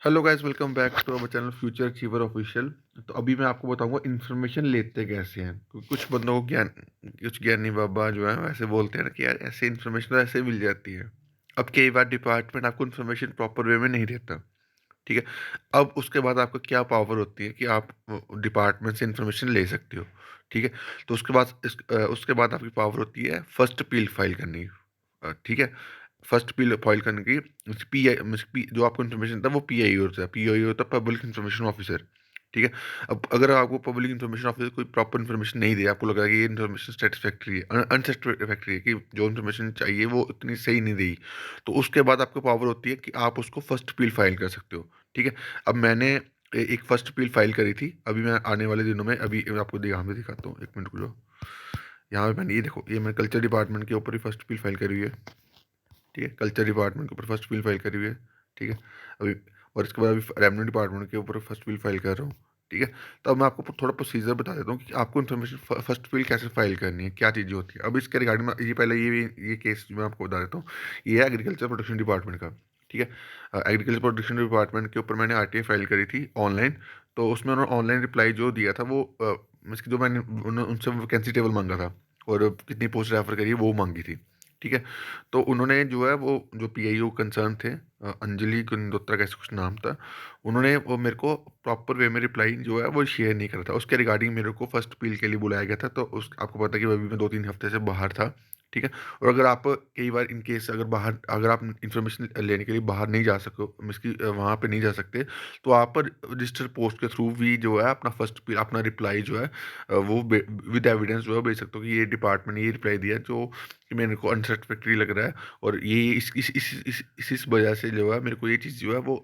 Hello guys, welcome back to our channel future achiever official. तो अभी मैं आपको बताऊंगा इन्फॉर्मेशन लेते कैसे हैं। कुछ बंदों को ज्ञान, कुछ ज्ञानी बाबा जो है वैसे बोलते हैं ना कि यार ऐसे इन्फॉर्मेशन तो ऐसे मिल जाती है। अब कई बार डिपार्टमेंट आपको इन्फॉर्मेशन प्रॉपर वे में नहीं देता। ठीक है। अब उसके बाद आपको क्या पावर होती है कि आप डिपार्टमेंट से इन्फॉर्मेशन ले सकते हो। ठीक है। तो उसके बाद आपकी पावर होती है फर्स्ट अपील फाइल करनी। ठीक है। फर्स्ट अपील फाइल करने की जो आपको इन्फॉर्मेशन देता है वो पीआई होता है। पीआई होता है पब्लिक इन्फॉर्मेशन ऑफिसर। ठीक है। अब अगर आपको पब्लिक इन्फॉर्मेशन ऑफिसर कोई प्रॉपर इन्फॉर्मेशन नहीं दे, आपको लग रहा है कि ये इन्फॉर्मेशन सेटिस्फैक्ट्री है, अनसेटिस्फैक्ट्री है, कि जो इन्फॉर्मेशन चाहिए वो इतनी सही नहीं दी, तो उसके बाद आपको पावर होती है कि आप उसको फर्स्ट अपील फाइल कर सकते हो। ठीक है। अब मैंने एक फर्स्ट अपील फाइल करी थी। अभी मैं आने वाले दिनों में अभी मैं आपको यहाँ पे दिखाता हूँ, एक मिनट को। जो यहाँ पे मैंने ये देखो, ये मैं कल्चर डिपार्टमेंट के ऊपर ही फर्स्ट अपील फाइल करी हुई है। ठीक है। कल्चर डिपार्टमेंट के ऊपर फर्स्ट अपील फाइल करी हुई है। ठीक है। अभी और इसके बाद अभी रेवेन्यू डिपार्टमेंट के ऊपर फर्स्ट अपील फाइल कर रहा हूँ। ठीक है। तो अब मैं आपको थोड़ा प्रोसीजर बता देता हूँ कि आपको इन्फॉर्मेशन फर्स्ट अपील कैसे फाइल करनी है, क्या चीज़ें होती है। अब इसके रिगार्डिंग में ये पहले ये केस जो मैं आपको बता देता हूँ। ये है एग्रीकल्चर प्रोटेक्शन डिपार्टमेंट का। ठीक है। एग्रीकल्चर प्रोटेक्शन डिपार्टमेंट के ऊपर मैंने आरटीआई फाइल करी थी ऑनलाइन। तो उसमें उन्होंने ऑनलाइन रिप्लाई जो दिया था वो जो मैंने उनसे वैकेंसी टेबल मांगा था और कितनी पोस्ट रेफर करी है वो मांगी थी। ठीक है। तो उन्होंने जो है वो जो पीआईओ कंसर्न थे, अंजलि कुंदोत्रा का ऐसा कुछ नाम था, उन्होंने वो मेरे को प्रॉपर वे में रिप्लाई जो है वो शेयर नहीं करा था। उसके रिगार्डिंग मेरे को फर्स्ट अपील के लिए बुलाया गया था। तो उस आपको पता है कि अभी मैं 2-3 हफ्ते से बाहर था। ठीक है। और अगर आप कई बार इन केस अगर आप इन्फॉर्मेशन लेने के लिए बाहर नहीं जा सको, वहाँ पे नहीं जा सकते, तो आप रजिस्टर पोस्ट के थ्रू भी जो है अपना फर्स्ट अपील, अपना रिप्लाई जो है वो विद एविडेंस जो है भेज सकते हो कि ये डिपार्टमेंट ने ये रिप्लाई दिया जो कि मेरे को अनसेटिस्फैक्ट्री लग रहा है। और ये इस वजह से जो है मेरे को ये चीज़ जो है वो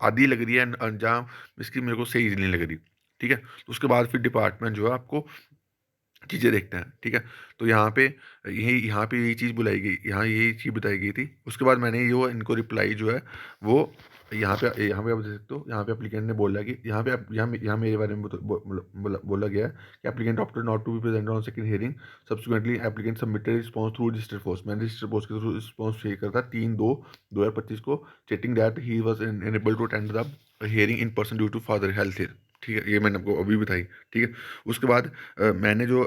आधी लग रही है, अंजाम इसकी मेरे को सही नहीं लग रही। ठीक है। तो उसके बाद फिर डिपार्टमेंट जो है आपको चीज़ें देखते हैं। ठीक है। तो यहाँ पे यही चीज़ बुलाई गई, यहाँ यही चीज़ बताई गई थी। उसके बाद मैंने जो इनको रिप्लाई जो है वो यहाँ पे आप देख सकते हो। यहाँ पे एप्लीकेंट ने बोला कि यहाँ मेरे बारे में बोला गया है कि applicant opted not to be present on second hearing. Subsequently applicant submitted response through register post. मैंने रजिस्टर पोस्ट के थ्रू रिस्पॉन्स शेयर करा था 3/2/2025 को, stating that he was unable to attend the hearing in person due to father health. ठीक है। ये मैंने आपको अभी बताई। ठीक है। उसके बाद मैंने जो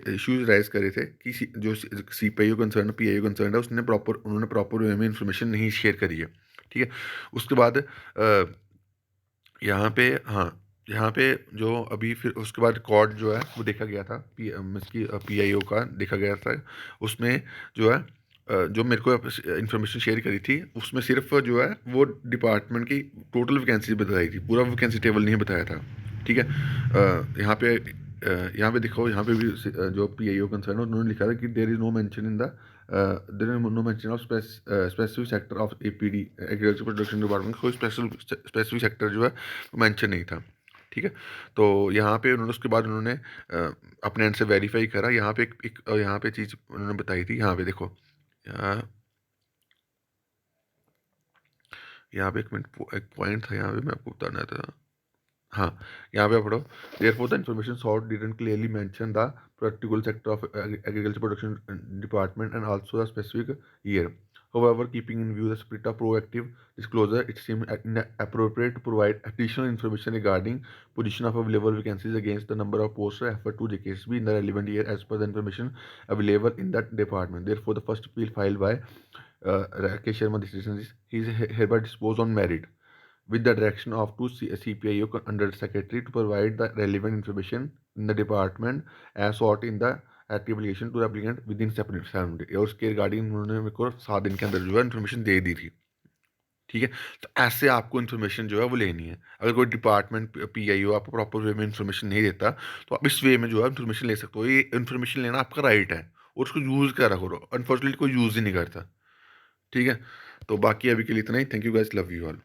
इश्यूज राइज करे थे कि जो सीपीआईओ कंसर्न पीआईओ कंसर्न है, उन्होंने प्रॉपर वे में इंफॉर्मेशन नहीं शेयर करी है। ठीक है। उसके बाद यहाँ पे हाँ, यहाँ पे जो अभी फिर उसके बाद रिकॉर्ड जो है वो देखा गया था, इसकी पीआईओ का देखा गया था। उसमें जो है जो मेरे को इन्फॉर्मेशन शेयर करी थी उसमें सिर्फ जो है वो डिपार्टमेंट की टोटल वैकेंसी बताई थी, पूरा वैकेंसी टेबल नहीं बताया था। ठीक है। यहाँ पे देखो, यहाँ पे भी जो पीआईओ कंसर्न है उन्होंने लिखा था कि there is no mention in the there is no mention of specific sector of APD, agriculture production department. कोई स्पेसिफिक सेक्टर जो है मेंशन नहीं था। ठीक है। तो यहाँ पे उसके बाद उन्होंने अपने एंड से वेरीफाई करा। यहाँ पे यहाँ पे चीज़ उन्होंने बताई थी। यहाँ पे देखो, यहाँ यहाँ पे एक मिनट, एक पॉइंट था यहाँ पे मैं आपको बताना था। हाँ, यहाँ पे आप पढ़ो। Therefore the information sought didn't clearly mention the particular sector of agriculture production department and also the specific year. However, keeping in view the spirit of proactive disclosure, it seemed appropriate to provide additional information regarding position of available vacancies against the number of posts referred to JKSB in the relevant year as per the information available in that department. Therefore, the first appeal filed by Rakesh Sharma decision is hereby disposed on merit with the direction of to CPIO under secretary to provide the relevant information in the department as sought in the application to the applicant within 7 days। और उसके regarding उन्होंने मेरे को 7 दिन के अंदर जो है इन्फॉर्मेशन दे दी थी। ठीक है। तो ऐसे आपको इन्फॉर्मेशन जो है वो लेनी है। अगर कोई डिपार्टमेंट पीआईओ आपको प्रॉपर वे में इन्फॉर्मेशन नहीं देता, तो आप इस वे में जो है इन्फॉर्मेशन ले सकते हो। ये इन्फॉर्मेशन लेना आपका राइट है और उसको यूज़ करा करो। अनफॉर्चुनेटली कोई यूज़ ही नहीं करता। ठीक है। तो बाकी अभी के लिए इतना ही। Thank you guys, love you all.